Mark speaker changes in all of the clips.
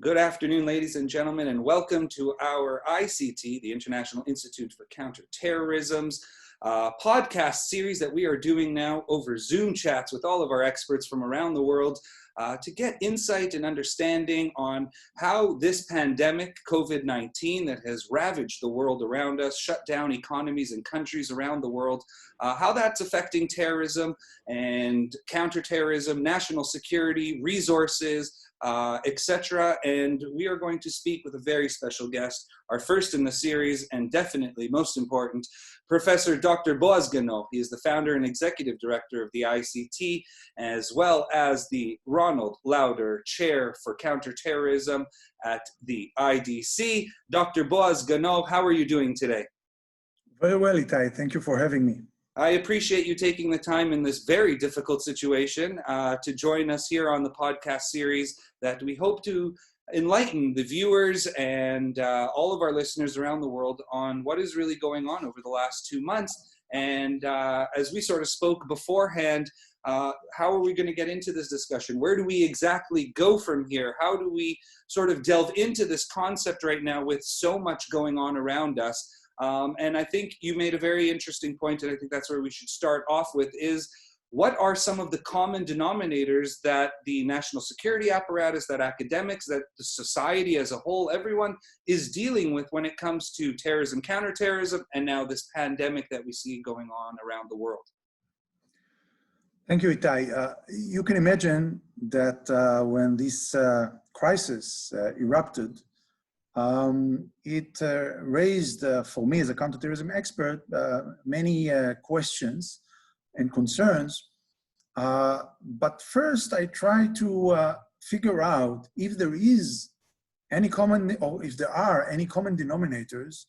Speaker 1: Good afternoon, ladies and gentlemen, and welcome to our ICT, the International Institute for Counter-Terrorism's podcast series that we are doing now over Zoom chats with all of our experts from around the world to get insight and understanding on how this pandemic, COVID-19, that has ravaged the world around us, shut down economies and countries around the world, how that's affecting terrorism and counterterrorism, national security, resources, etc. And we are going to speak with a very special guest, our first in the series, and definitely most important, Professor Dr. Boaz Ganor. He is the founder and executive director of the ICT, as well as the Ronald Lauder Chair for Counterterrorism at the IDC. Dr. Boaz Ganor, how are you doing today?
Speaker 2: Very well, Itai. Thank you for having me.
Speaker 1: I appreciate you taking the time in this very difficult situation to join us here on the podcast series that we hope to enlighten the viewers and all of our listeners around the world on what is really going on over the last 2 months. And as we sort of spoke beforehand, how are we going to get into this discussion? Where do we exactly go from here? How do we sort of delve into this concept right now with so much going on around us? And I think you made a very interesting point, and I think that's where we should start off with, is what are some of the common denominators that the national security apparatus, that academics, that the society as a whole, everyone is dealing with when it comes to terrorism, counterterrorism, and now this pandemic that we see going on around the world?
Speaker 2: Thank you, Itai. You can imagine that when this crisis erupted, it raised, for me as a counterterrorism expert, many questions and concerns. But first, I try to figure out if there is any common, or if there are any common denominators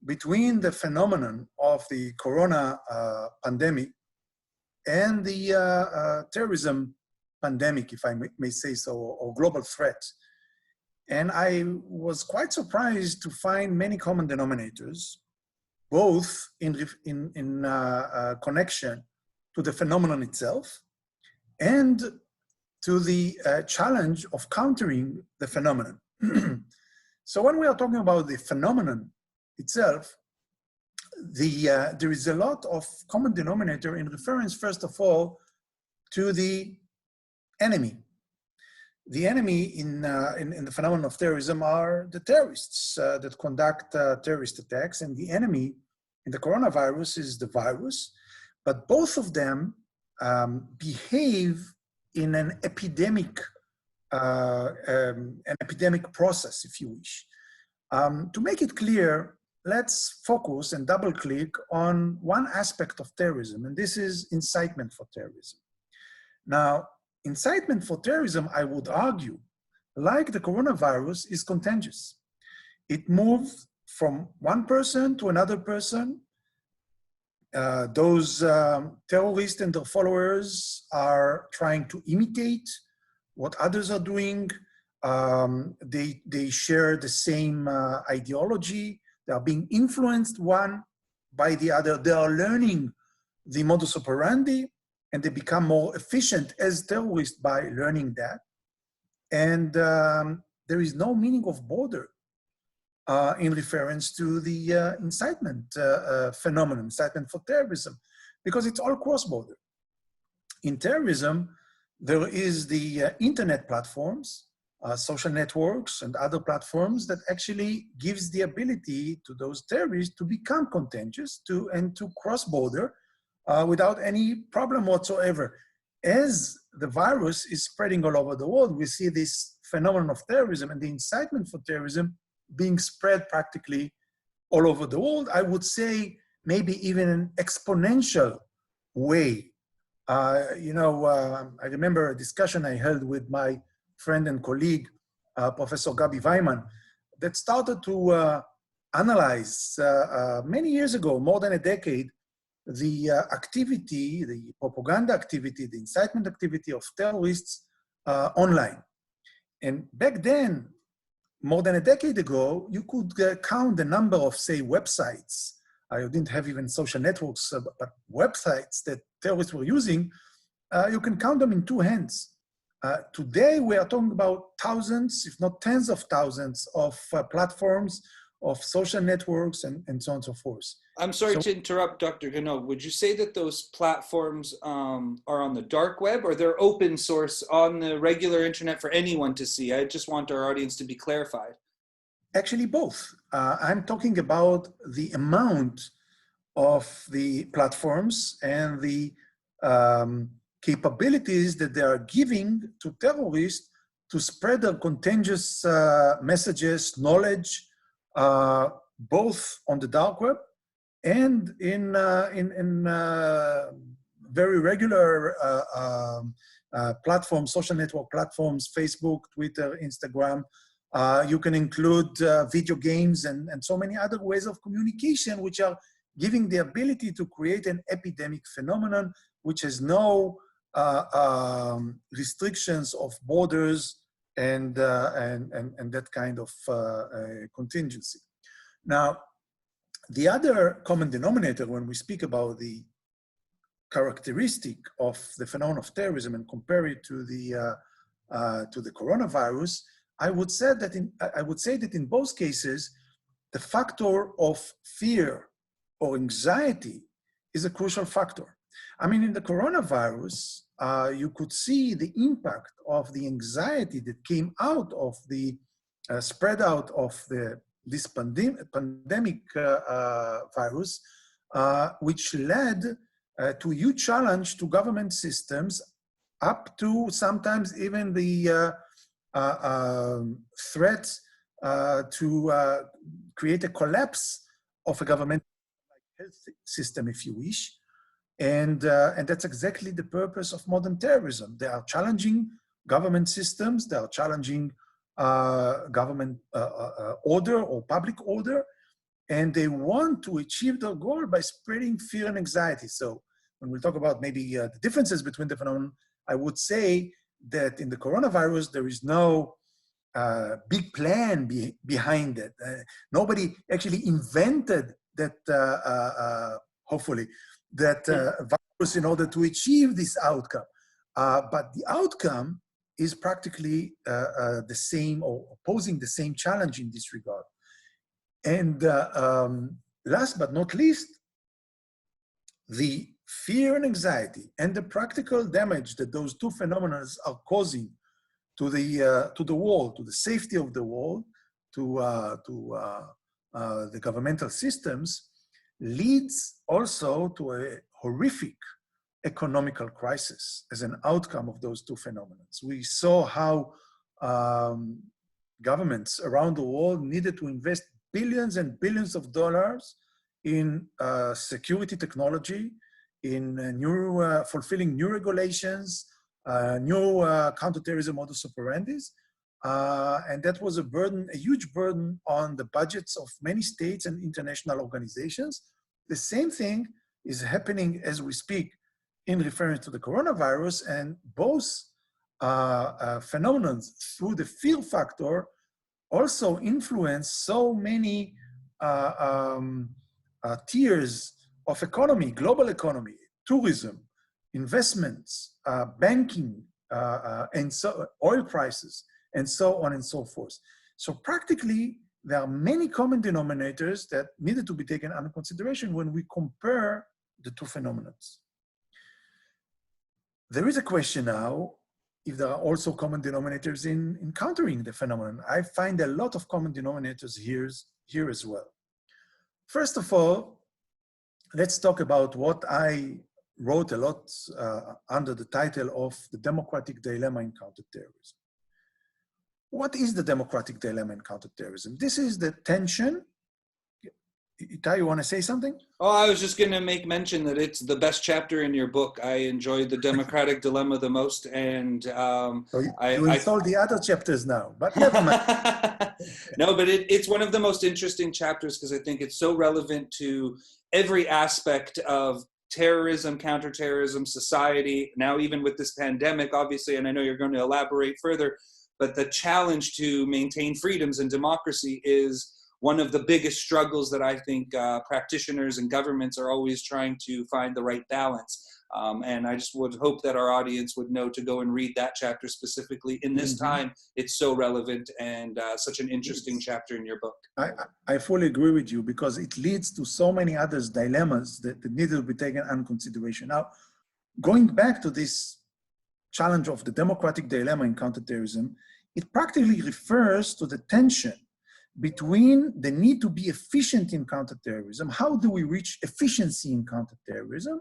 Speaker 2: between the phenomenon of the corona pandemic and the terrorism pandemic, if I may say so, or global threat. And I was quite surprised to find many common denominators, both in connection to the phenomenon itself and to the challenge of countering the phenomenon. So when we are talking about the phenomenon itself, there is a lot of common denominator in reference, first of all, to the enemy. The enemy in the phenomenon of terrorism are the terrorists that conduct terrorist attacks, and the enemy in the coronavirus is the virus, but both of them behave in an epidemic process, if you wish. To make it clear, let's focus and double click on one aspect of terrorism, and this is incitement for terrorism. Now, incitement for terrorism, I would argue, like the coronavirus, is contagious. It moves from one person to another person. Those terrorists and their followers are trying to imitate what others are doing. They share the same ideology. They are being influenced one by the other. They are learning the modus operandi, and they become more efficient as terrorists by learning that. And there is no meaning of border in reference to the incitement phenomenon, incitement for terrorism, because it's all cross-border. In terrorism, there is the internet platforms, social networks and other platforms that actually gives the ability to those terrorists to become contagious and to cross-border without any problem whatsoever. As the virus is spreading all over the world, we see this phenomenon of terrorism and the incitement for terrorism being spread practically all over the world. I would say maybe even an exponential way. I remember a discussion I held with my friend and colleague, Professor Gabi Weiman, that started to analyze many years ago, more than a decade, the activity, the propaganda activity, the incitement activity of terrorists online. And back then, more than a decade ago, you could count the number of, say, websites. You didn't have even social networks, but websites that terrorists were using, you can count them in two hands. Today, we are talking about thousands, if not tens of thousands of platforms, of social networks, and so on and so forth.
Speaker 1: I'm sorry to interrupt, Dr. Ganor. Would you say that those platforms are on the dark web, or they're open source on the regular internet for anyone to see? I just want our audience to be clarified.
Speaker 2: Actually, both. I'm talking about the amount of the platforms and the capabilities that they are giving to terrorists to spread their contagious messages, knowledge, both on the dark web and in very regular platforms, social network platforms, Facebook, Twitter, Instagram. You can include video games and so many other ways of communication, which are giving the ability to create an epidemic phenomenon, which has no restrictions of borders and that kind of contingency. Now, the other common denominator when we speak about the characteristic of the phenomenon of terrorism and compare it to the coronavirus, I would say that in both cases, the factor of fear or anxiety is a crucial factor. I mean, in the coronavirus, you could see the impact of the anxiety that came out of the spread out of this pandemic virus, which led to a huge challenge to government systems, up to sometimes even the threat to create a collapse of a government health system, if you wish. And that's exactly the purpose of modern terrorism. They are challenging government systems, they are challenging government order or public order, and they want to achieve their goal by spreading fear and anxiety. So when we talk about maybe the differences between the phenomenon, I would say that in the coronavirus, there is no big plan behind it. Nobody actually invented that, hopefully, that virus in order to achieve this outcome. But the outcome is practically the same, or posing the same challenge in this regard. And last but not least, the fear and anxiety and the practical damage that those two phenomena are causing to the world, to the safety of the world, to the governmental systems, leads also to a horrific economical crisis as an outcome of those two phenomena. We saw how governments around the world needed to invest billions and billions of dollars in security technology, in fulfilling new regulations, new counter-terrorism modus operandis. And that was a huge burden on the budgets of many states and international organizations. The same thing is happening as we speak in reference to the coronavirus, and both phenomena through the fear factor also influence so many tiers of economy, global economy, tourism, investments, banking, and so oil prices, and so on and so forth. So practically, there are many common denominators that needed to be taken under consideration when we compare the two phenomena. There is a question now if there are also common denominators in countering the phenomenon. I find a lot of common denominators here as well. First of all, let's talk about what I wrote a lot under the title of the democratic dilemma in counterterrorism. What is the democratic dilemma in counterterrorism? This is the tension. Itai, you want to say something?
Speaker 1: Oh, I was just going to make mention that it's the best chapter in your book. I enjoyed the democratic dilemma the most, and
Speaker 2: so you installed the other chapters now, but never mind.
Speaker 1: No, but it's one of the most interesting chapters because I think it's so relevant to every aspect of terrorism, counterterrorism, society. Now, even with this pandemic, obviously, and I know you're going to elaborate further, but the challenge to maintain freedoms and democracy is one of the biggest struggles that I think practitioners and governments are always trying to find the right balance. And I just would hope that our audience would know to go and read that chapter specifically. In this time, it's so relevant and such an interesting chapter in your book.
Speaker 2: I fully agree with you, because it leads to so many other dilemmas that need to be taken into consideration. Now, going back to this challenge of the democratic dilemma in counterterrorism, it practically refers to the tension between the need to be efficient in counterterrorism, how do we reach efficiency in counterterrorism,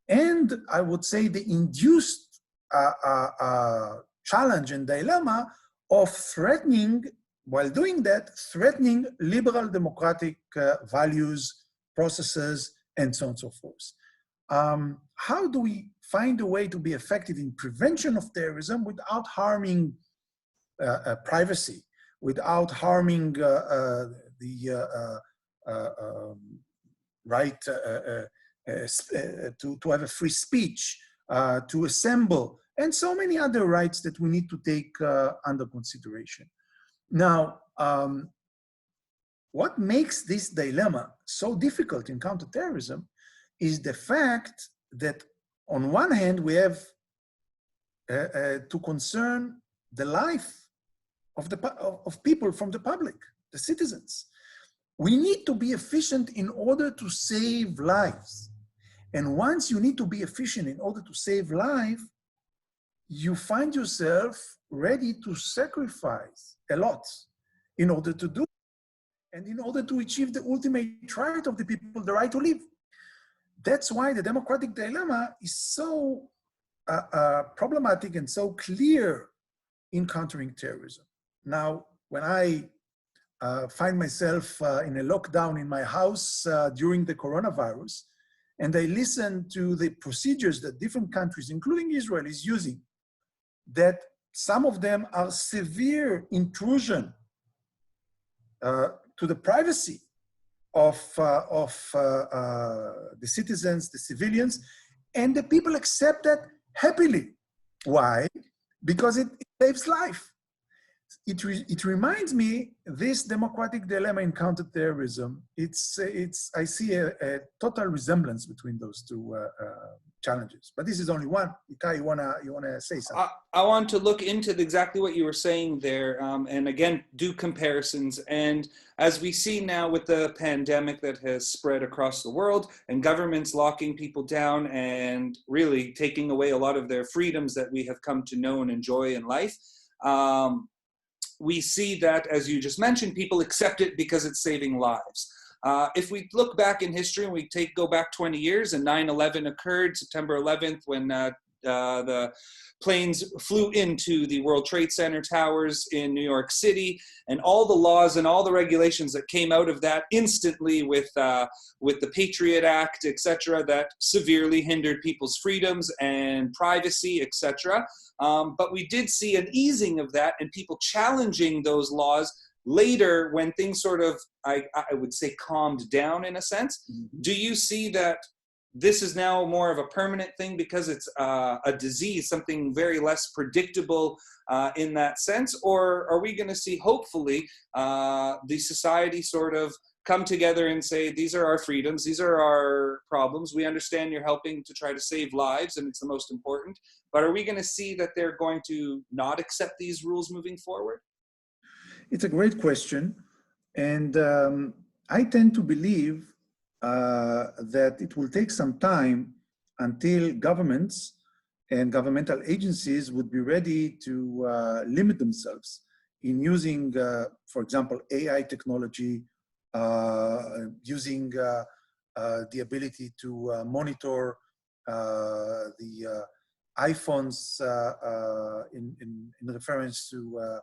Speaker 2: and I would say the induced challenge and dilemma of threatening, while doing that, threatening liberal democratic values, processes, and so on and so forth. How do we find a way to be effective in prevention of terrorism without harming privacy, without harming the right to have a free speech, to assemble, and so many other rights that we need to take under consideration. Now, what makes this dilemma so difficult in counterterrorism is the fact that on one hand, we have to concern the life of people from the public, the citizens. We need to be efficient in order to save lives. And once you need to be efficient in order to save life, you find yourself ready to sacrifice a lot in order to do it, and in order to achieve the ultimate right of the people, the right to live. That's why the democratic dilemma is so problematic and so clear in countering terrorism. Now, when I find myself in a lockdown in my house during the coronavirus, and I listen to the procedures that different countries, including Israel, is using, that some of them are severe intrusion to the privacy of the citizens, the civilians, and the people accept that happily. Why? Because it saves life. It reminds me, this democratic dilemma in counterterrorism, I see a total resemblance between those two challenges. But this is only one. Itai, you wanna say something?
Speaker 1: I want to look into exactly what you were saying there, and again, do comparisons. And as we see now with the pandemic that has spread across the world, and governments locking people down and really taking away a lot of their freedoms that we have come to know and enjoy in life, we see that, as you just mentioned, people accept it because it's saving lives. If we look back in history and we go back 20 years and 9/11 occurred, September 11th, when the planes flew into the World Trade Center towers in New York City, and all the laws and all the regulations that came out of that instantly with the Patriot Act, etc., that severely hindered people's freedoms and privacy, etc. But we did see an easing of that and people challenging those laws later when things sort of, I would say, calmed down in a sense. Mm-hmm. Do you see that this is now more of a permanent thing because it's a disease, something very less predictable in that sense? Or are we going to see, hopefully, the society sort of come together and say, these are our freedoms, these are our problems, we understand you're helping to try to save lives and it's the most important, but are we going to see that they're going to not accept these rules moving forward?
Speaker 2: It's a great question. And I tend to believe that it will take some time until governments and governmental agencies would be ready to limit themselves in using, for example, AI technology, using the ability to monitor the iPhones in reference to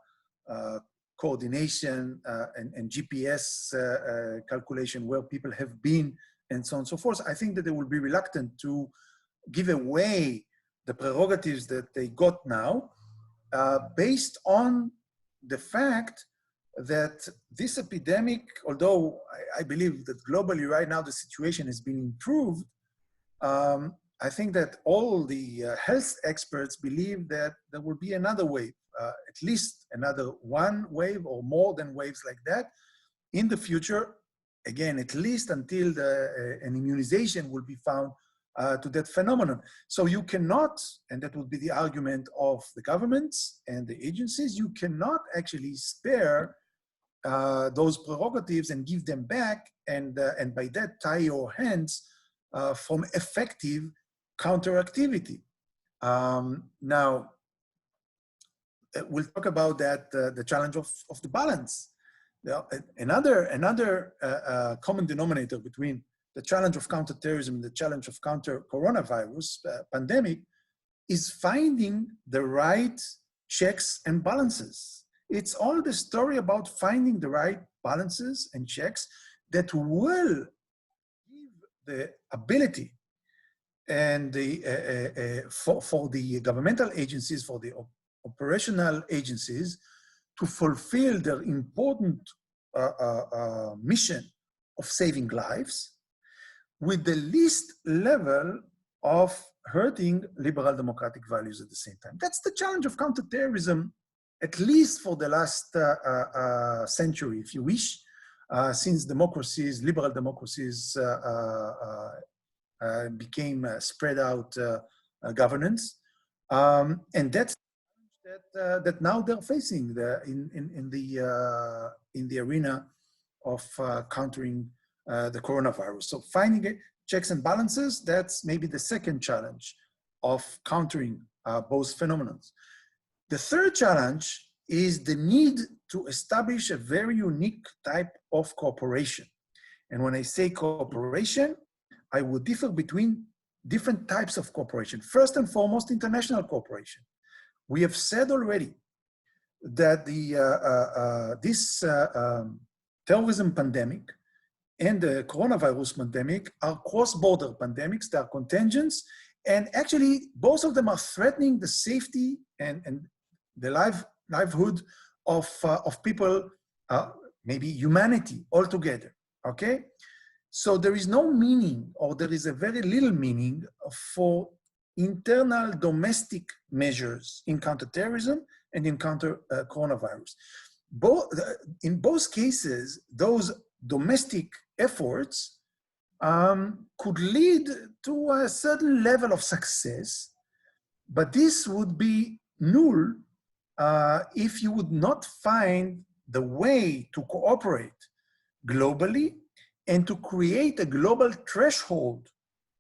Speaker 2: coordination and GPS calculation where people have been and so on and so forth. I think that they will be reluctant to give away the prerogatives that they got now based on the fact that this epidemic, although I believe that globally right now the situation has been improved, I think that all the health experts believe that there will be another wave, at least another one wave or more than waves like that in the future. Again, at least until an immunization will be found to that phenomenon. So you cannot, and that would be the argument of the governments and the agencies, you cannot actually spare those prerogatives and give them back, and by that tie your hands from effective counteractivity. Now, we'll talk about that, the challenge of the balance. Another common denominator between the challenge of counterterrorism and the challenge of counter-coronavirus pandemic is finding the right checks and balances. It's all the story about finding the right balances and checks that will give the ability and for the governmental agencies, for the operational agencies, to fulfill their important mission of saving lives with the least level of hurting liberal democratic values at the same time. That's the challenge of counterterrorism, at least for the last century, if you wish, since democracies, liberal democracies became spread out governance. And that's that now they're facing in the arena of countering the coronavirus. So finding checks and balances, that's maybe the second challenge of countering both phenomena. The third challenge is the need to establish a very unique type of cooperation. And when I say cooperation, I would differ between different types of cooperation. First and foremost, international cooperation. We have said already that this terrorism pandemic and the coronavirus pandemic are cross-border pandemics, they are contingents, and actually both of them are threatening the safety and the livelihood of people, maybe humanity altogether, okay? So there is no meaning, or there is a very little meaning for internal domestic measures in counterterrorism and in counter-coronavirus. In both cases, those domestic efforts could lead to a certain level of success, but this would be null if you would not find the way to cooperate globally and to create a global threshold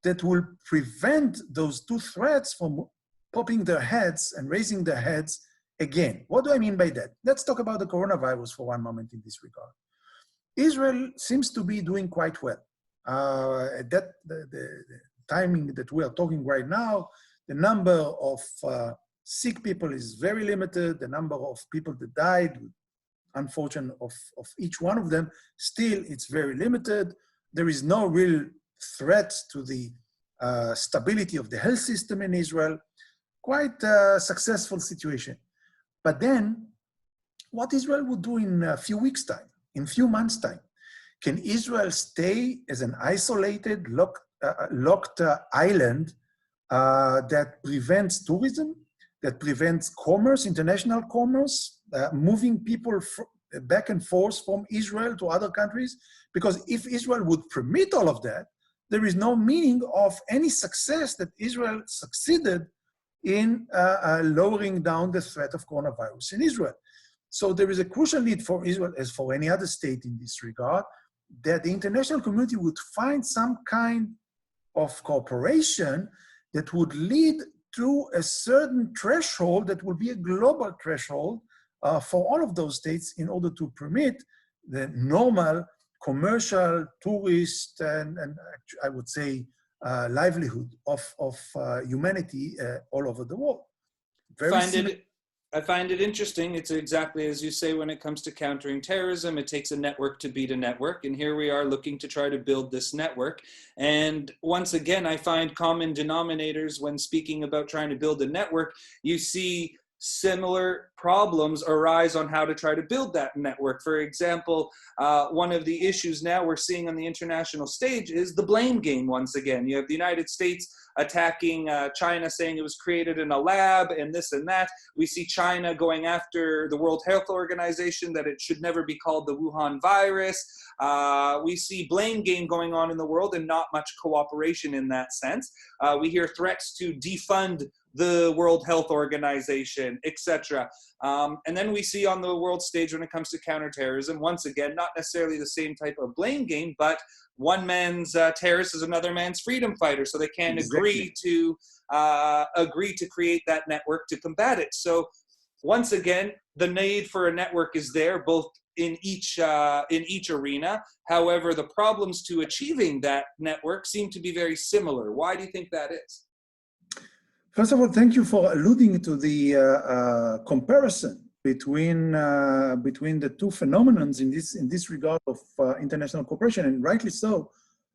Speaker 2: that will prevent those two threats from popping their heads and raising their heads again. What do I mean by that? Let's talk about the coronavirus for one moment in this regard. Israel seems to be doing quite well. The timing that we are talking right now, the number of sick people is very limited. The number of people that died, unfortunately, of each one of them, still it's very limited. There is no real threat to the stability of the health system in Israel. Quite a successful situation. But then, what Israel would do in a few weeks' time, in a few months' time? Can Israel stay as an isolated, locked island that prevents tourism, that prevents commerce, international commerce, moving people back and forth from Israel to other countries? Because if Israel would permit all of that, there is no meaning of any success that Israel succeeded in lowering down the threat of coronavirus in Israel. So there is a crucial need for Israel, as for any other state in this regard, that the international community would find some kind of cooperation that would lead to a certain threshold that will be a global threshold for all of those states in order to permit the normal commercial, tourist, and I would say livelihood of humanity all over the world.
Speaker 1: I find it interesting. It's exactly as you say when it comes to countering terrorism. It takes a network to beat a network. And here we are looking to try to build this network. And once again, I find common denominators when speaking about trying to build a network. You see similar problems arise on how to try to build that network. For example, one of the issues now we're seeing on the international stage is the blame game once again. You have the United States attacking China, saying it was created in a lab and this and that. We see China going after the World Health Organization, that it should never be called the Wuhan virus. We see blame game going on in the world and not much cooperation in that sense. We hear threats to defund the World Health Organization, etc. And then we see on the world stage, when it comes to counterterrorism, once again, not necessarily the same type of blame game, but one man's terrorist is another man's freedom fighter, so they can't agree to create that network to combat it. So once again, the need for a network is there, both in each arena. However, the problems to achieving that network seem to be very similar. Why do you think that is?
Speaker 2: First of all, thank you for alluding to the comparison between the two phenomena in this regard of international cooperation, and rightly so.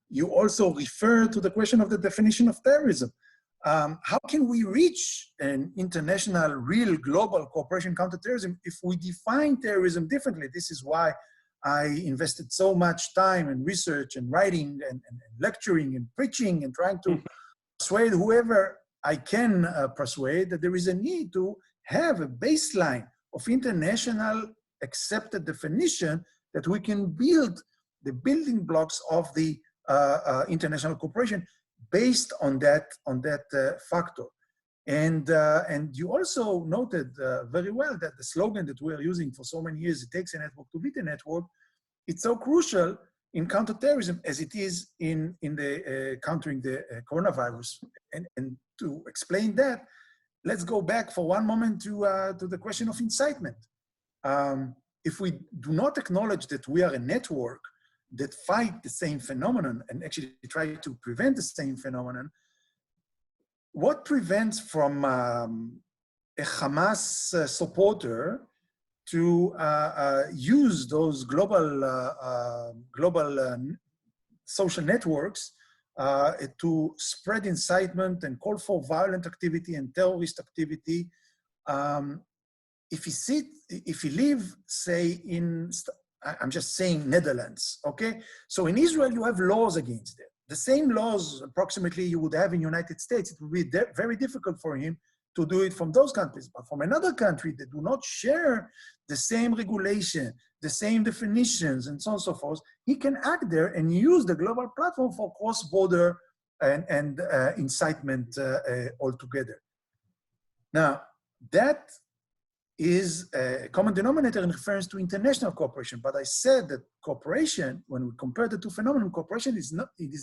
Speaker 2: You also refer to the question of the definition of terrorism. How can we reach an international, real global cooperation counterterrorism if we define terrorism differently? This is why I invested so much time and research and writing and lecturing and preaching and trying to persuade whoever I can persuade that there is a need to have a baseline of international accepted definition that we can build the building blocks of the international cooperation based on that factor. And you also noted very well that the slogan that we are using for so many years, it takes a network to beat a network, it's so crucial in counterterrorism as it is in the countering the coronavirus. And to explain that, let's go back for one moment to the question of incitement. If we do not acknowledge that we are a network that fight the same phenomenon and actually try to prevent the same phenomenon, what prevents from a Hamas supporter to use those global social networks to spread incitement and call for violent activity and terrorist activity? If he live, say, in, I'm just saying Netherlands, okay? So in Israel, you have laws against it. The same laws approximately you would have in the United States. It would be very difficult for him to do it from those countries. But from another country that do not share the same regulation, the same definitions, and so on and so forth, he can act there and use the global platform for cross-border and incitement altogether. Now, that is a common denominator in reference to international cooperation. But I said that cooperation, when we compare the two phenomena, cooperation is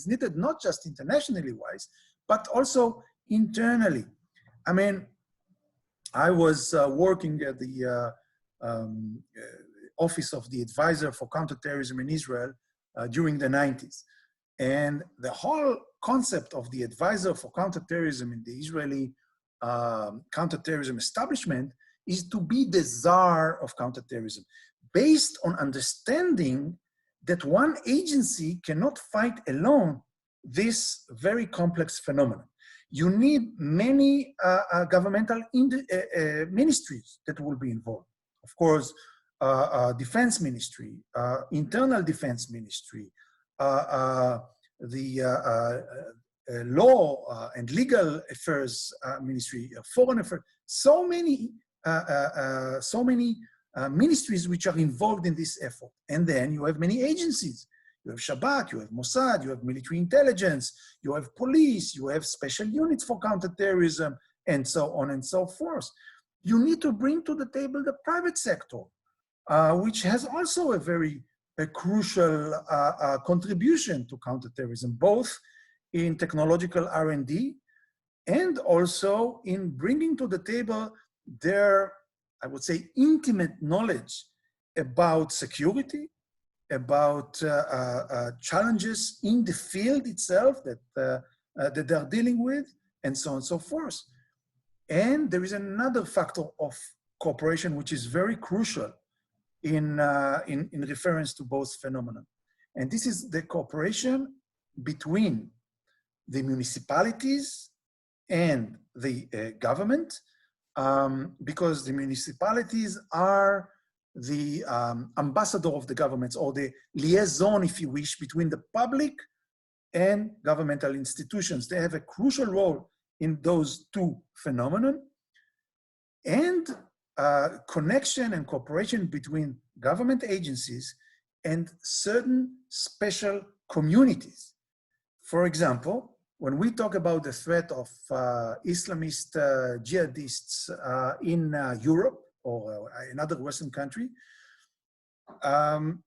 Speaker 2: needed not just internationally wise, but also internally. I mean, I was working at the Office of the Advisor for Counterterrorism in Israel during the 90s. And the whole concept of the Advisor for Counterterrorism in the Israeli counterterrorism establishment is to be the czar of counterterrorism, based on understanding that one agency cannot fight alone this very complex phenomenon. You need many governmental ministries that will be involved. Of course, defense ministry, internal defense ministry, the law and legal affairs ministry, foreign affairs, so many ministries which are involved in this effort. And then you have many agencies. You have Shabak, you have Mossad, you have military intelligence, you have police, you have special units for counterterrorism, and so on and so forth. You need to bring to the table the private sector, which has also a very crucial contribution to counterterrorism, both in technological R&D and also in bringing to the table their, I would say, intimate knowledge about security, about challenges in the field itself that they're dealing with, and so on and so forth. And there is another factor of cooperation which is very crucial in reference to both phenomena. And this is the cooperation between the municipalities and the government because the municipalities are the ambassador of the governments, or the liaison, if you wish, between the public and governmental institutions. They have a crucial role in those two phenomena. And connection and cooperation between government agencies and certain special communities. For example, when we talk about the threat of Islamist jihadists in Europe or another Western country,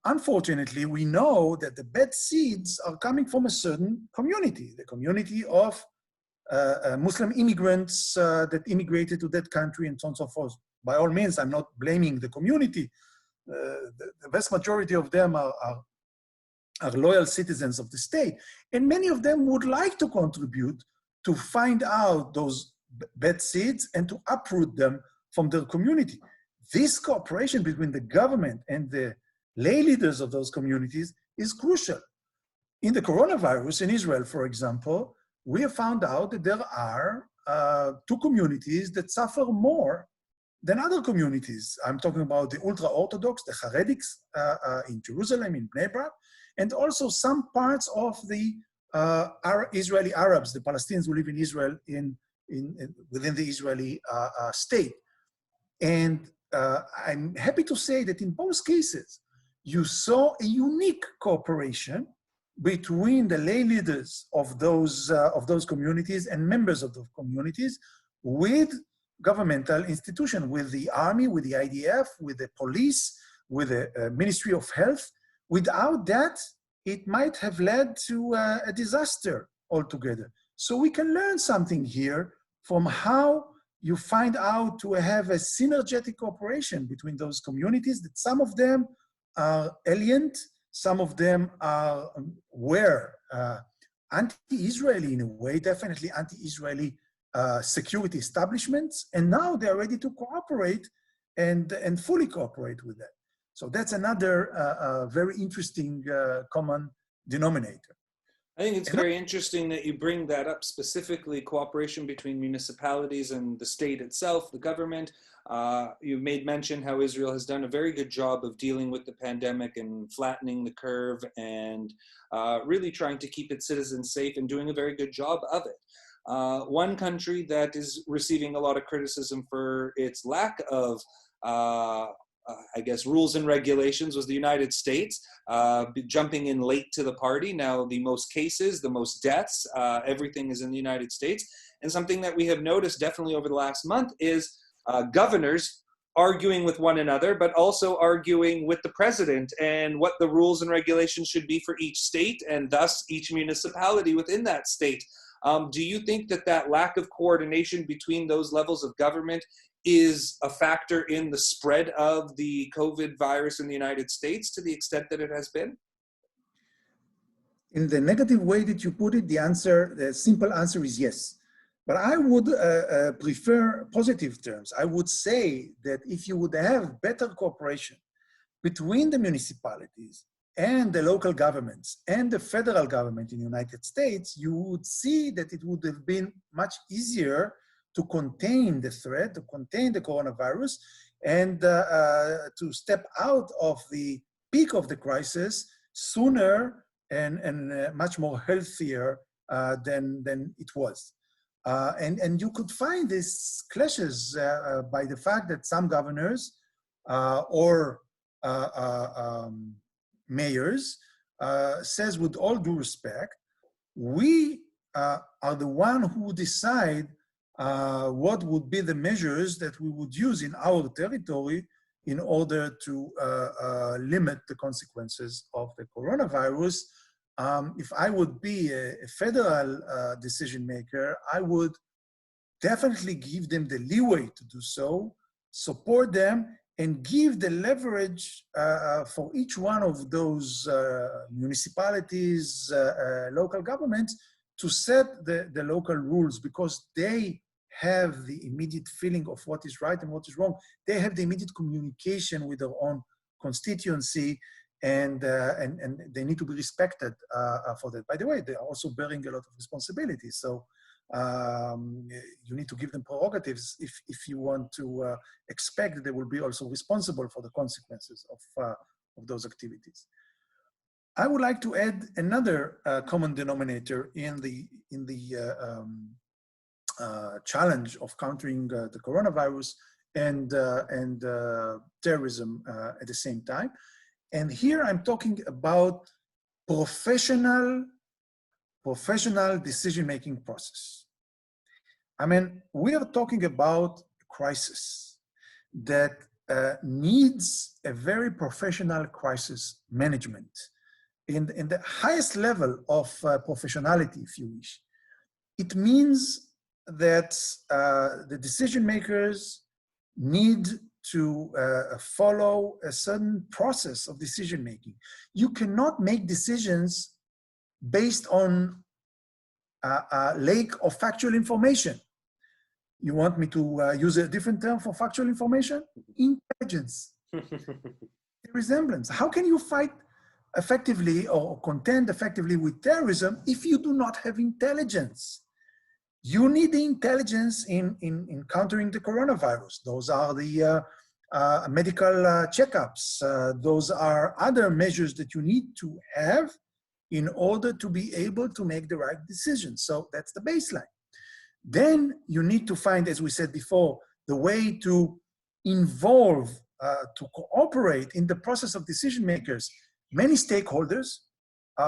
Speaker 2: unfortunately, we know that the bad seeds are coming from a certain community, the community of Muslim immigrants that immigrated to that country and so on and so forth. By all means, I'm not blaming the community. The vast majority of them are loyal citizens of the state. And many of them would like to contribute to find out those bad seeds and to uproot them from their community. This cooperation between the government and the lay leaders of those communities is crucial. In the coronavirus in Israel, for example, we have found out that there are two communities that suffer more than other communities. I'm talking about the ultra-Orthodox, the Haredics in Jerusalem, in Bnei Brak, and also some parts of the Israeli Arabs, the Palestinians who live in Israel within the Israeli state. And I'm happy to say that in both cases, you saw a unique cooperation between the lay leaders of those communities and members of those communities with governmental institutions, with the army, with the IDF, with the police, with the Ministry of Health. Without that, it might have led to a disaster altogether. So we can learn something here from how you find out to have a synergetic cooperation between those communities, that some of them are alien, some of them were anti-Israeli in a way, definitely anti-Israeli security establishments, and now they're ready to cooperate and fully cooperate with that. So that's another very interesting common denominator.
Speaker 1: I think it's very interesting that you bring that up, specifically cooperation between municipalities and the state itself, the government. You made mention how Israel has done a very good job of dealing with the pandemic and flattening the curve and really trying to keep its citizens safe and doing a very good job of it. One country that is receiving a lot of criticism for its lack of I guess, rules and regulations was the United States, jumping in late to the party. Now, the most cases, the most deaths, everything is in the United States. And something that we have noticed definitely over the last month is governors arguing with one another, but also arguing with the president and what the rules and regulations should be for each state and thus each municipality within that state. Do you think that that lack of coordination between those levels of government is a factor in the spread of the COVID virus in the United States to the extent that it has been?
Speaker 2: In the negative way that you put it, the simple answer is yes. But I would prefer positive terms. I would say that if you would have better cooperation between the municipalities and the local governments and the federal government in the United States, you would see that it would have been much easier to contain the threat, to contain the coronavirus, and to step out of the peak of the crisis sooner and much more healthier than it was. And you could find these clashes by the fact that some governors or mayors says, with all due respect, we are the one who decide what would be the measures that we would use in our territory in order to limit the consequences of the coronavirus. If I would be a federal decision maker, I would definitely give them the leeway to do so, support them, and give the leverage for each one of those municipalities, local governments, to set the local rules, because they have the immediate feeling of what is right and what is wrong. They have the immediate communication with their own constituency, and they need to be respected for that. By the way, they're also bearing a lot of responsibility. So You need to give them prerogatives if you want to expect that they will be also responsible for the consequences of those activities. I would like to add another common denominator in the challenge of countering the coronavirus and terrorism at the same time. And here I'm talking about professional decision-making process. I mean, we are talking about a crisis that needs a very professional crisis management in the highest level of professionality, if you wish. It means that the decision makers need to follow a certain process of decision making. You cannot make decisions based on a lack of factual information. You want me to use a different term for factual information? Intelligence. Resemblance. How can you fight effectively or contend effectively with terrorism if you do not have intelligence? You need the intelligence in countering the coronavirus. Those are the medical checkups. Those are other measures that you need to have in order to be able to make the right decision. So that's the baseline. Then you need to find, as we said before, the way to involve, to cooperate in the process of decision makers, many stakeholders,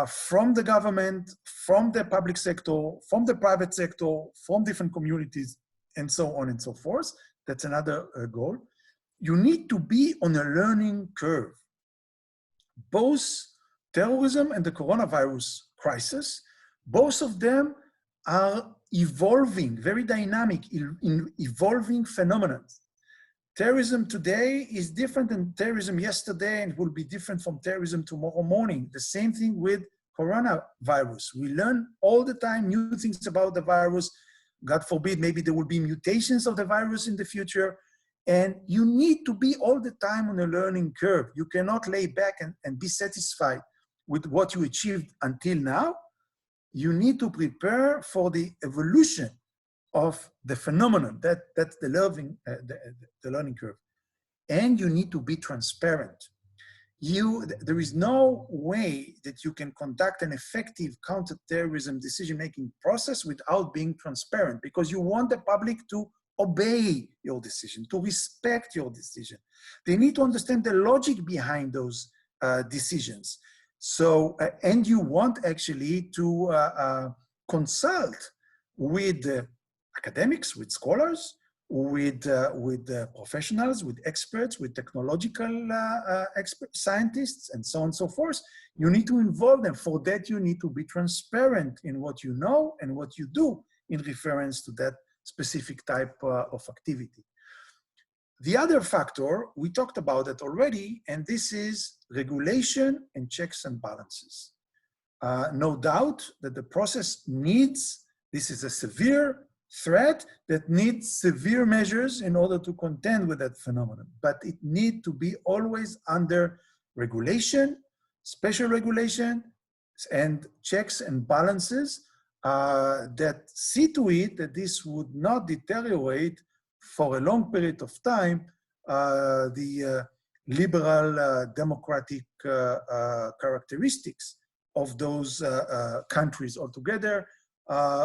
Speaker 2: from the government, from the public sector, from the private sector, from different communities, and so on and so forth. That's another goal. You need to be on a learning curve. Both terrorism and the coronavirus crisis, both of them are evolving, very dynamic, evolving phenomena. Terrorism today is different than terrorism yesterday, and it will be different from terrorism tomorrow morning. The same thing with coronavirus. We learn all the time new things about the virus. God forbid, maybe there will be mutations of the virus in the future. And you need to be all the time on a learning curve. You cannot lay back and be satisfied with what you achieved until now. You need to prepare for the evolution of the phenomenon. That's the learning curve. And you need to be transparent. There is no way that you can conduct an effective counter-terrorism decision-making process without being transparent, because you want the public to obey your decision, to respect your decision. They need to understand the logic behind those decisions. So, and you want actually to consult with academics, with scholars, with professionals, with experts, with technological scientists, and so on and so forth. You need to involve them. For that, you need to be transparent in what you know and what you do in reference to that specific type of activity. The other factor, we talked about it already, and this is regulation and checks and balances. No doubt that the process needs, this is a severe threat that needs severe measures in order to contend with that phenomenon, but it needs to be always under regulation, special regulation, and checks and balances that see to it that this would not deteriorate for a long period of time the liberal democratic characteristics of those countries altogether.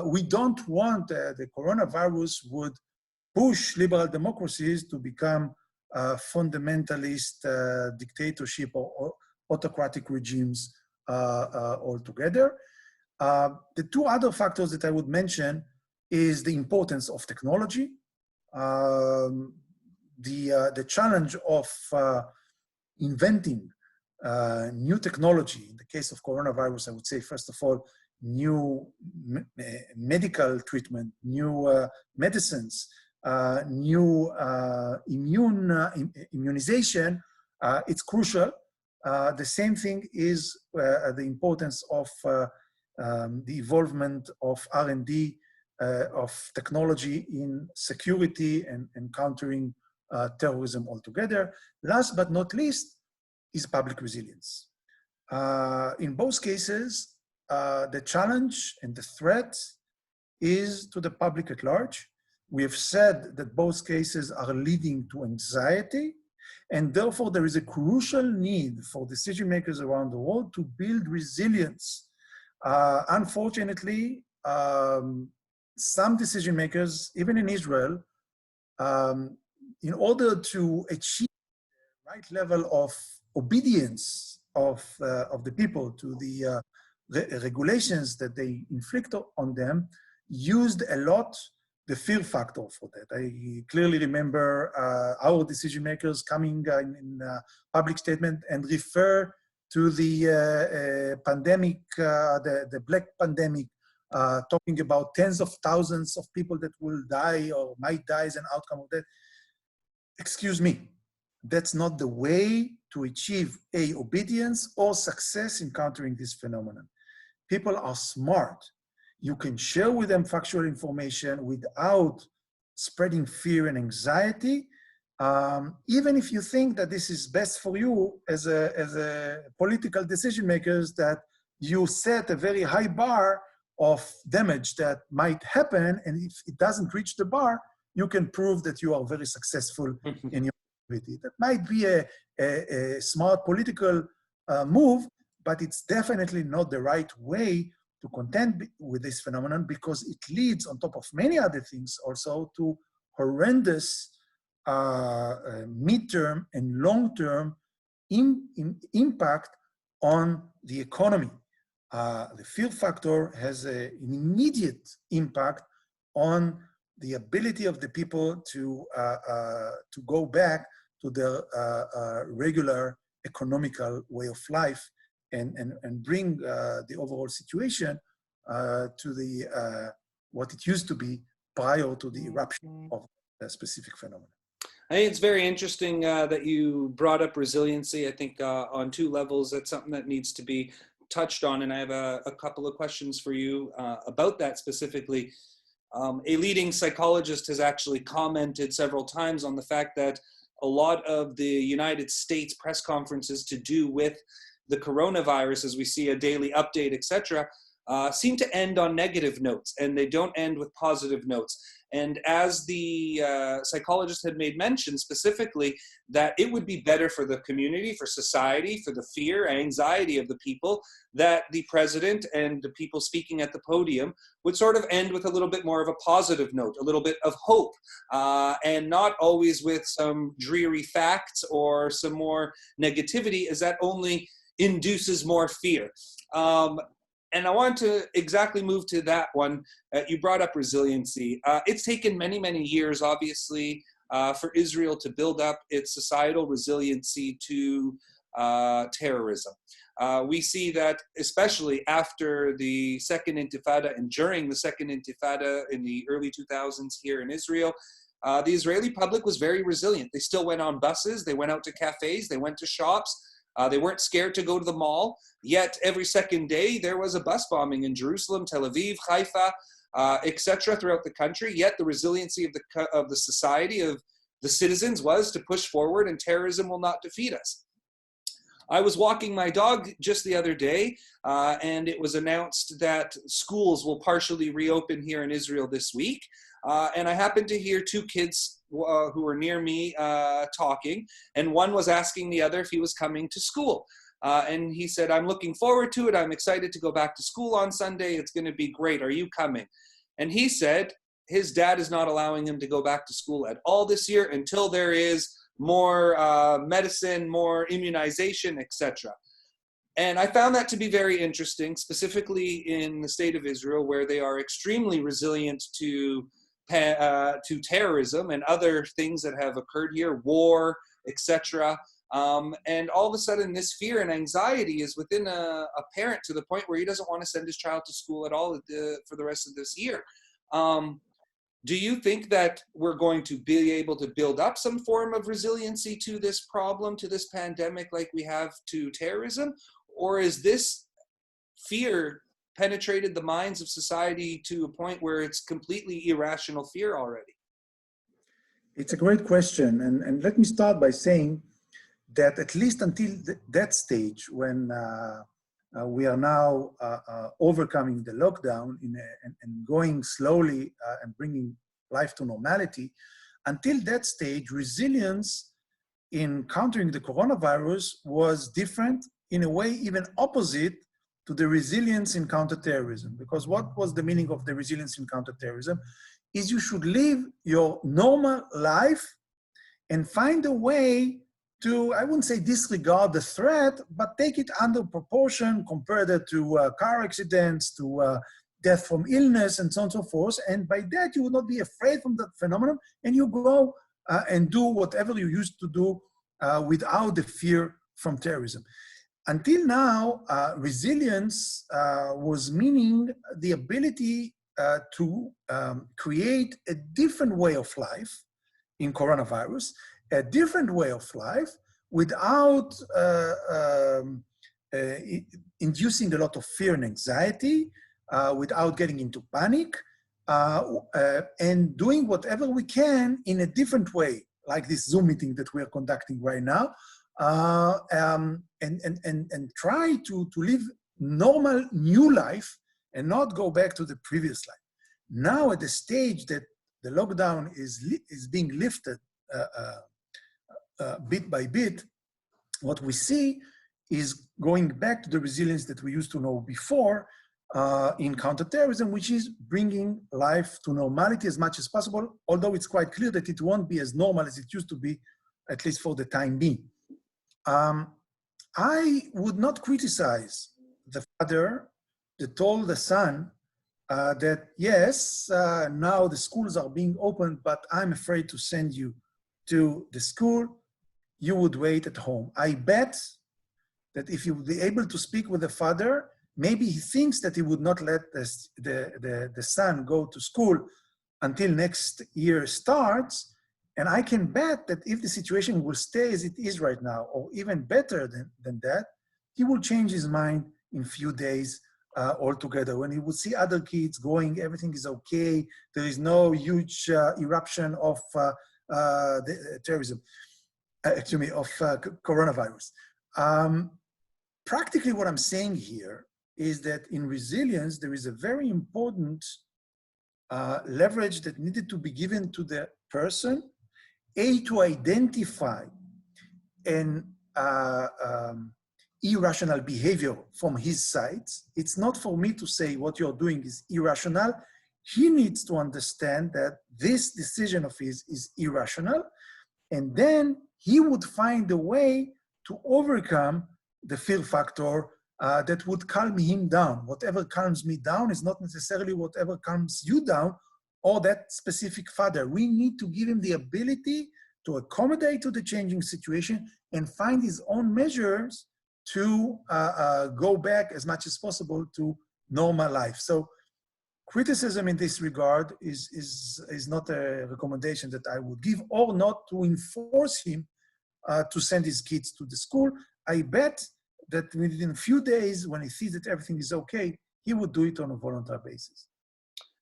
Speaker 2: We don't want the coronavirus would push liberal democracies to become fundamentalist dictatorship or autocratic regimes altogether. The two other factors that I would mention is the importance of technology, the challenge of inventing new technology. In the case of coronavirus, I would say, first of all, new medical treatment, new medicines, new immunization. It's crucial. The same thing is the importance of the involvement of R&D of technology in security and countering terrorism altogether. Last but not least is public resilience. In both cases, the challenge and the threat is to the public at large. We have said that both cases are leading to anxiety, and therefore there is a crucial need for decision makers around the world to build resilience. Unfortunately, some decision makers, even in Israel, in order to achieve the right level of obedience of the people to the regulations that they inflict on them, used a lot the fear factor for that. I clearly remember our decision makers coming in public statement and refer to the pandemic, the black pandemic, talking about tens of thousands of people that will die or might die as an outcome of that. Excuse me, that's not the way to achieve obedience or success in countering this phenomenon. People are smart. You can share with them factual information without spreading fear and anxiety, even if you think that this is best for you as a political decision makers, that you set a very high bar of damage that might happen, and if it doesn't reach the bar, you can prove that you are very successful in your activity. That might be a smart political move, but it's definitely not the right way to contend with this phenomenon, because it leads, on top of many other things, also to horrendous midterm and long-term impact on the economy. The fear factor has an immediate impact on the ability of the people to go back to their regular economical way of life, and bring the overall situation to the what it used to be prior to the eruption of a specific phenomenon.
Speaker 1: I think it's very interesting that you brought up resiliency. I think on two levels, that's something that needs to be touched on, and I have a couple of questions for you about that specifically. A leading psychologist has actually commented several times on the fact that a lot of the United States press conferences to do with the coronavirus, as we see a daily update, etc., seem to end on negative notes, and they don't end with positive notes. And as the psychologist had made mention specifically, that it would be better for the community, for society, for the fear and anxiety of the people, that the president and the people speaking at the podium would sort of end with a little bit more of a positive note, a little bit of hope, and not always with some dreary facts or some more negativity, as that only induces more fear. And I want to exactly move to that one. You brought up resiliency. It's taken many, many years, obviously, for Israel to build up its societal resiliency to terrorism. We see that especially after the Second Intifada and during the Second Intifada in the early 2000s here in Israel, the Israeli public was very resilient. They still went on buses, they went out to cafes, they went to shops. They weren't scared to go to the mall, yet every second day there was a bus bombing in Jerusalem, Tel Aviv, Haifa, etc. throughout the country. Yet the resiliency of the society, of the citizens, was to push forward, and terrorism will not defeat us. I was walking my dog just the other day, and it was announced that schools will partially reopen here in Israel this week. And I happened to hear two kids who were near me talking, and one was asking the other if he was coming to school. And he said, "I'm looking forward to it. I'm excited to go back to school on Sunday. It's going to be great. Are you coming?" And he said his dad is not allowing him to go back to school at all this year until there is more medicine, more immunization, etc. And I found that to be very interesting, specifically in the state of Israel, where they are extremely resilient to terrorism and other things that have occurred here, war, etc. And all of a sudden, this fear and anxiety is within a parent to the point where he doesn't want to send his child to school at all for the rest of this year. Do you think that we're going to be able to build up some form of resiliency to this problem, to this pandemic, like we have to terrorism? Or is this fear penetrated the minds of society to a point where it's completely irrational fear already?
Speaker 2: It's a great question. And let me start by saying that at least until that stage, when we are now overcoming the lockdown and going slowly and bringing life to normality. Until that stage, resilience in countering the coronavirus was different, in a way even opposite to the resilience in counterterrorism. Because what was the meaning of the resilience in counterterrorism is you should live your normal life and find a way to, I wouldn't say disregard the threat, but take it under proportion, compare it to car accidents, to death from illness, and so on and so forth. And by that, you would not be afraid from that phenomenon, and you go and do whatever you used to do without the fear from terrorism. Until now, resilience was meaning the ability to create a different way of life in coronavirus, a different way of life without inducing a lot of fear and anxiety, without getting into panic, and doing whatever we can in a different way, like this Zoom meeting that we are conducting right now, and try to live normal new life and not go back to the previous life. Now at the stage that the lockdown is being lifted bit by bit, what we see is going back to the resilience that we used to know before in counterterrorism, which is bringing life to normality as much as possible, although it's quite clear that it won't be as normal as it used to be, at least for the time being. I would not criticize the father that told the son that, yes, now the schools are being opened, but I'm afraid to send you to the school. You would wait at home. I bet that if you would be able to speak with the father, maybe he thinks that he would not let the son go to school until next year starts. And I can bet that if the situation will stay as it is right now, or even better than that, he will change his mind in a few days altogether. When he would see other kids going, everything is okay, there is no huge eruption of the terrorism, of coronavirus. Practically what I'm saying here is that in resilience, there is a very important leverage that needed to be given to the person, to identify an irrational behavior from his side. It's not for me to say what you're doing is irrational. He needs to understand that this decision of his is irrational, and then he would find a way to overcome the fear factor that would calm him down. Whatever calms me down is not necessarily whatever calms you down, or that specific father. We need to give him the ability to accommodate to the changing situation and find his own measures to go back as much as possible to normal life. So criticism in this regard is not a recommendation that I would give, or not to enforce him to send his kids to the school. I bet that within a few days, when he sees that everything is okay, he would do it on a voluntary basis.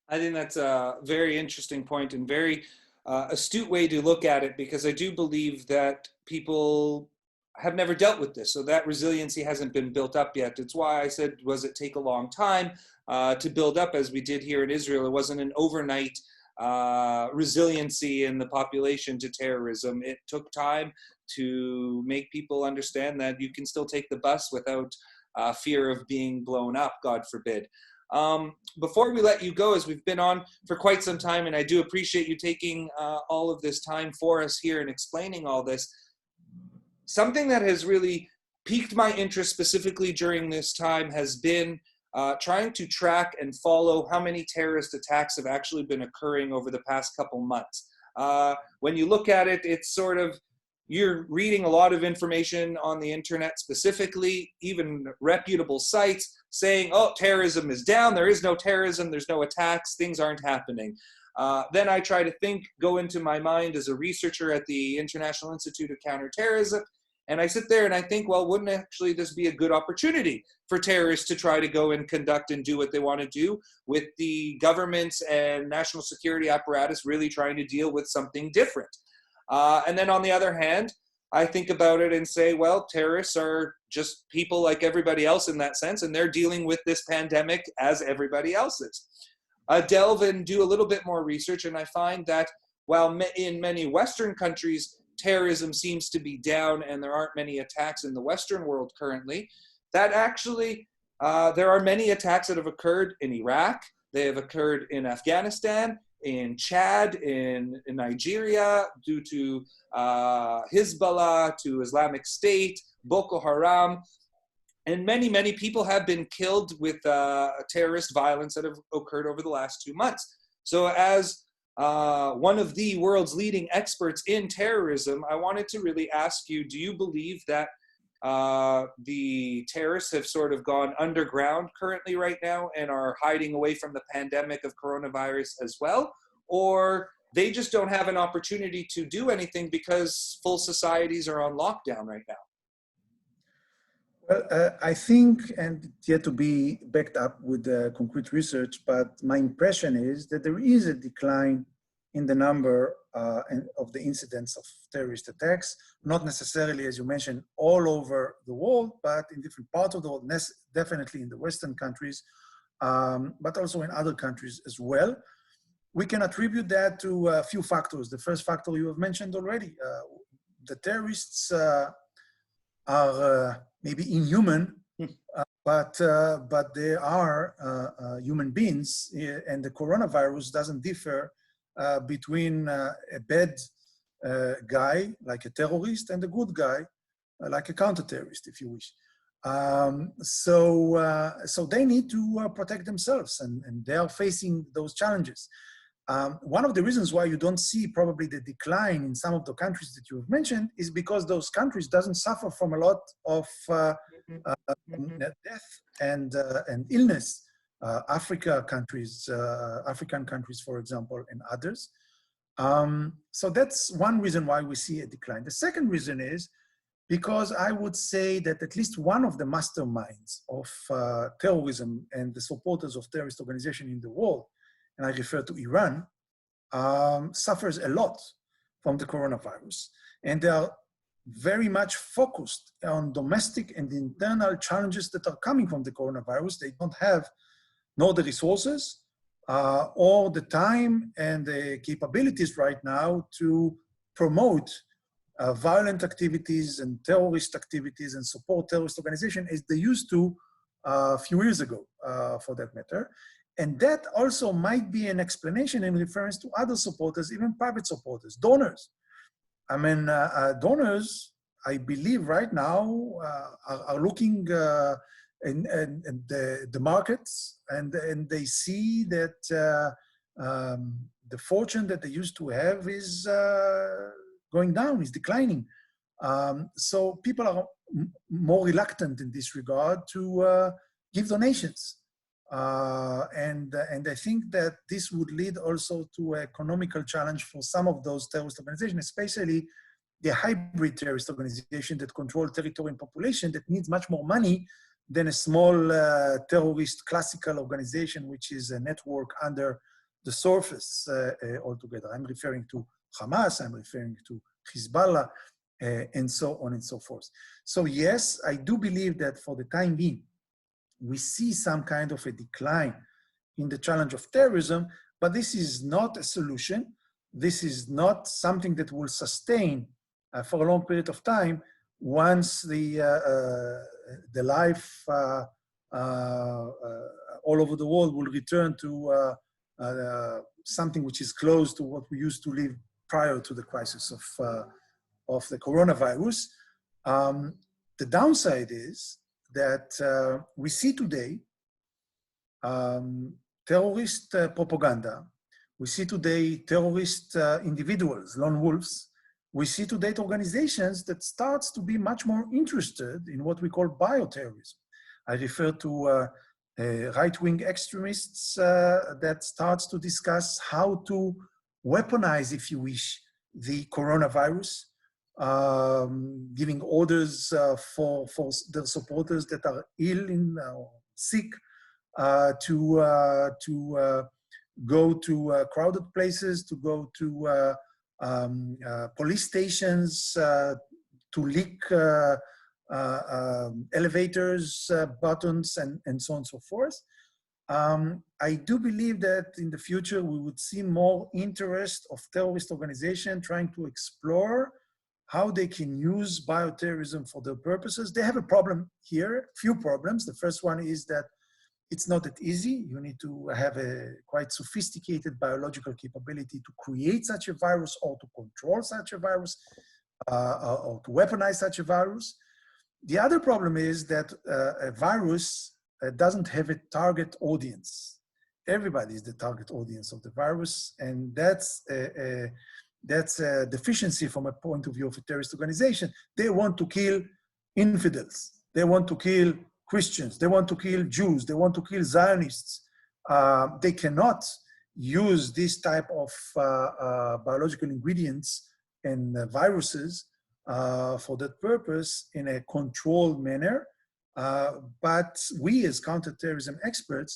Speaker 1: I think that's a very interesting point and very astute way to look at it, because I do believe that people have never dealt with this. So that resiliency hasn't been built up yet. It's why I said, was it take a long time to build up, as we did here in Israel? It wasn't an overnight resiliency in the population to terrorism. It took time to make people understand that you can still take the bus without fear of being blown up, God forbid. Before we let you go, as we've been on for quite some time, and I do appreciate you taking all of this time for us here and explaining all this, something that has really piqued my interest specifically during this time has been trying to track and follow how many terrorist attacks have actually been occurring over the past couple months. When you look at it, it's sort of, you're reading a lot of information on the internet, specifically even reputable sites saying, oh, terrorism is down, there is no terrorism, there's no attacks, things aren't happening. Then I try to go into my mind as a researcher at the International Institute of Counter-Terrorism, and I sit there and I think, well, wouldn't actually this be a good opportunity for terrorists to try to go and conduct and do what they want to do, with the governments and national security apparatus really trying to deal with something different? And then on the other hand, I think about it and say, well, terrorists are just people like everybody else in that sense, and they're dealing with this pandemic as everybody else is. Delve and do a little bit more research, and I find that while in many Western countries, terrorism seems to be down and there aren't many attacks in the Western world currently, that actually there are many attacks that have occurred in Iraq, they have occurred in Afghanistan, in Chad, in Nigeria, due to Hezbollah, to Islamic State, Boko Haram, and many, many people have been killed with terrorist violence that have occurred over the last 2 months. So as one of the world's leading experts in terrorism, I wanted to really ask you, do you believe that the terrorists have sort of gone underground currently right now and are hiding away from the pandemic of coronavirus as well? Or they just don't have an opportunity to do anything because full societies are on lockdown right now?
Speaker 2: Well, I think, and it's yet to be backed up with concrete research, but my impression is that there is a decline in the number of the incidents of terrorist attacks, not necessarily, as you mentioned, all over the world, but in different parts of the world, definitely in the Western countries, but also in other countries as well. We can attribute that to a few factors. The first factor you have mentioned already, the terrorists are maybe inhuman, but they are human beings, and the coronavirus doesn't differ between a bad guy, like a terrorist, and a good guy, like a counter-terrorist, if you wish. So they need to protect themselves, and they are facing those challenges. One of the reasons why you don't see probably the decline in some of the countries that you have mentioned is because those countries doesn't suffer from a lot of death and illness. African countries, for example, and others. So that's one reason why we see a decline. The second reason is because I would say that at least one of the masterminds of terrorism and the supporters of terrorist organizations in the world, and I refer to Iran, suffers a lot from the coronavirus. And they are very much focused on domestic and internal challenges that are coming from the coronavirus. They don't have nor the resources or the time and the capabilities right now to promote violent activities and terrorist activities and support terrorist organizations as they used to a few years ago, for that matter. And that also might be an explanation in reference to other supporters, even private supporters, donors. I mean, donors, I believe right now, are looking in the markets, and they see that the fortune that they used to have is going down, is declining. So people are more reluctant in this regard to give donations. And I think that this would lead also to an economical challenge for some of those terrorist organizations, especially the hybrid terrorist organization that control territory and population that needs much more money than a small terrorist classical organization, which is a network under the surface altogether. I'm referring to Hamas, I'm referring to Hezbollah, and so on and so forth. So yes, I do believe that for the time being, we see some kind of a decline in the challenge of terrorism, but this is not a solution. This is not something that will sustain for a long period of time once the life all over the world will return to something which is close to what we used to live prior to the crisis of the coronavirus. The downside is that we see today terrorist propaganda. We see today terrorist individuals, lone wolves. We see today organizations that starts to be much more interested in what we call bioterrorism. I refer to right-wing extremists that starts to discuss how to weaponize, if you wish, the coronavirus, giving orders for their supporters that are ill or sick to go to crowded places, to go to police stations, to leak elevators, buttons, and so on and so forth. I do believe that in the future we would see more interest of terrorist organizations trying to explore how they can use bioterrorism for their purposes. They have a problem here, few problems. The first one is that it's not that easy. You need to have a quite sophisticated biological capability to create such a virus or to control such a virus or to weaponize such a virus. The other problem is that a virus doesn't have a target audience. Everybody is the target audience of the virus, and that's a deficiency from a point of view of a terrorist organization. They want to kill infidels. They want to kill Christians. They want to kill Jews. They want to kill Zionists. They cannot use this type of biological ingredients and viruses for that purpose in a controlled manner. But we as counterterrorism experts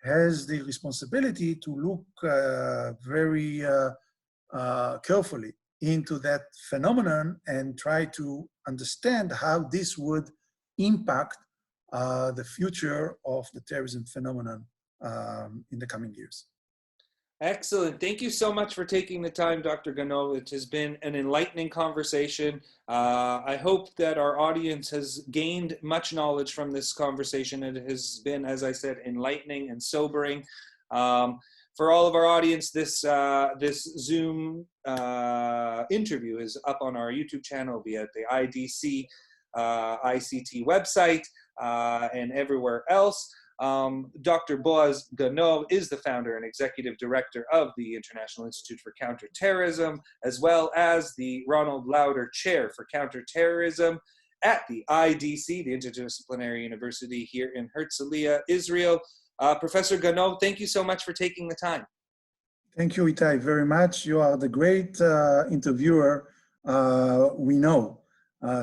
Speaker 2: has the responsibility to look very carefully into that phenomenon and try to understand how this would impact the future of the terrorism phenomenon in the coming years.
Speaker 1: Excellent. Thank you so much for taking the time, Dr. Ganor. It has been an enlightening conversation. I hope that our audience has gained much knowledge from this conversation. It has been, as I said, enlightening and sobering. For all of our audience, this Zoom interview is up on our YouTube channel via the IDC ICT website and everywhere else. Dr. Boaz Ganor is the founder and executive director of the International Institute for Counter-Terrorism, as well as the Ronald Lauder Chair for Counter-Terrorism at the IDC, the Interdisciplinary University here in Herzliya, Israel. Professor Ganor, thank you so much for taking the time.
Speaker 2: Thank you, Itai, very much. You are the great interviewer we know.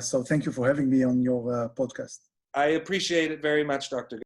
Speaker 2: So thank you for having me on your podcast.
Speaker 1: I appreciate it very much, Dr.